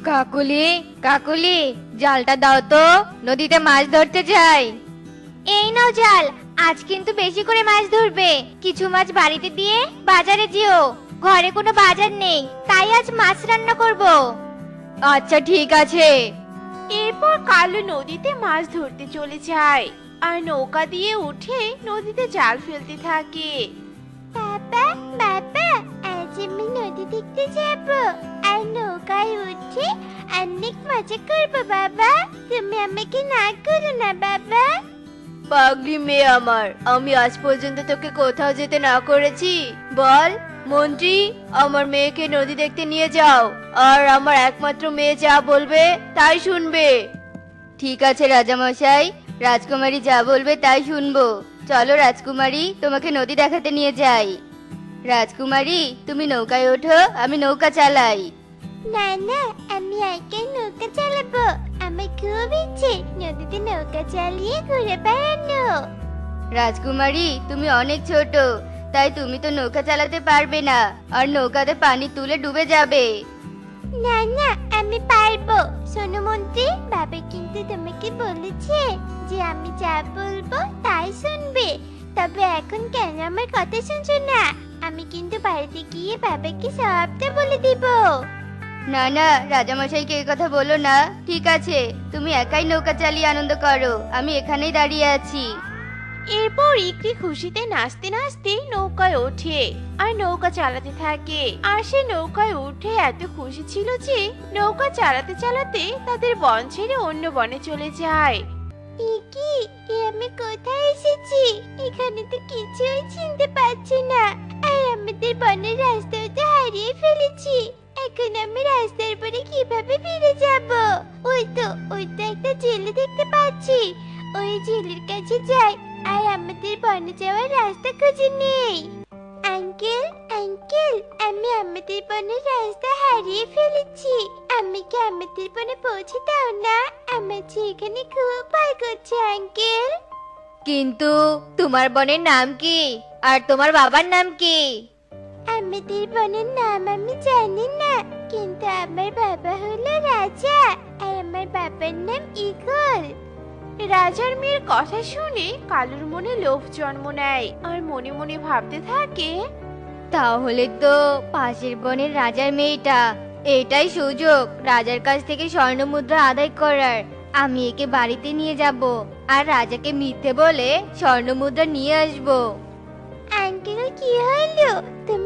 কাকুলি, কাকুলি, জালটা দাও তো, নদীতে মাছ ধরতে যাই। এই নাও জাল, আজ কিন্তু বেশি করে মাছ ধরবে। কিছু মাছ বাড়িতে দিয়ে বাজারে যেও। ঘরে কোনো বাজার নেই, তাই আজ মাছ রান্না করব। আচ্ছা ঠিক আছে। এরপর কালু নদীতে মাছ ধরতে চলে যায় আর নৌকা দিয়ে উঠে নদীতে জাল ফেলতে থাকে। বাবা, বাবা, আজ আমি নদী দেখতে যাব আর নৌকায় উঠে অনেক মজা করবো। বাবা, তুমি আমাকে না করো না বাবা। পাগলি মেয়ে আমার, আমি আজ পর্যন্ত তোকে কোথাও যেতে না করেছি বল? মন্ত্রী, আমার মেয়েকে নদী দেখতে নিয়ে যাও, আর আমার একমাত্র মেয়ে যা বলবে তাই শুনবে। ঠিক আছে রাজামশাই, রাজকুমারী যা বলবে তাই শুনবো। চলো রাজকুমারী, তোমাকে নদী দেখাতে নিয়ে যাই। রাজকুমারী, তুমি নৌকায় ওঠো, আমি নৌকা চালাই। না না, আমি একাই নৌকা চালাবো। আমার খুব ইচ্ছে নদীতে নৌকা চালিয়ে ঘুরে বেড়ানো। রাজকুমারী, তুমি অনেক ছোট, তাই তুমি তো নৌকা চালাতে পারবে না, আর নৌকাতে পানি তুলে ডুবে যাবে। না না, আমি পারবো। শোনো মন্ত্রী, বাবা কিন্তু তোমাকে বলেছে যে আমি যা বলবো তাই শুনবে। তবে এখন কেন আমার কথা শুনছো না? আমি কিন্তু বাড়িতে গিয়ে বাবাকে সবটা বলে দিব। না না, রাজামশাইকে এই কথা বলো না। ঠিক আছে, তুমি একাই নৌকা চালিয়ে আনন্দ করো, আমি এখানেই দাঁড়িয়ে আছি। এরপর ইকরি খুশিতে নাচতে নাচতে নৌকায় ওঠে আর নৌকা চালাতে থাকে। আর সে নৌকায় উঠে এত খুশি ছিল যে নৌকা চালাতে চালাতে তাদের বন ছেড়ে অন্য বনে চলে যায়। আমি কোথায় এসেছি? এখানে তো কিছুই চিনতে পারছি না। আর আমাদের বনের রাস্তাও তো হারিয়ে ফেলেছি। এখন আমি রাস্তার পরে কিভাবে ফিরে যাব? ওই তো একটা জেলে দেখতে পাচ্ছি। ওই জেলের কাছে যাই আর আমাদের বনে যাওয়ার রাস্তা খুঁজে নেই। আঙ্কেল, আঙ্কেল, আমি আমাদের বনের রাস্তা হারিয়ে ফেলেছি। আমি কি আমাদের বনে পৌঁছে দাও না? আমার যে এখানে খুব ভয় করছে আঙ্কেল। কিন্তু তোমার বোনের নাম কি, আর তোমার বাবার নাম কি? আমাদের বনের নাম আমি জানি না, কিন্তু আমার বাবা হলো রাজা আর আমার বাবার নাম ঈগল। রাজার মেয়ের কথা শুনে কালুর মনে লোভ জন্ম নেয় আর মনে মনে ভাবতে থাকে, তাহলে তো পাশের বনের রাজার মেয়েটা। এটাই সুযোগ রাজার কাছ থেকে স্বর্ণ মুদ্রা আদায় করার। আমি একে বাড়িতে নিয়ে যাব আর রাজাকে মিথ্যে বলে স্বর্ণ মুদ্রা নিয়ে আসবো। আঙ্কেল, কি হলো? তুমি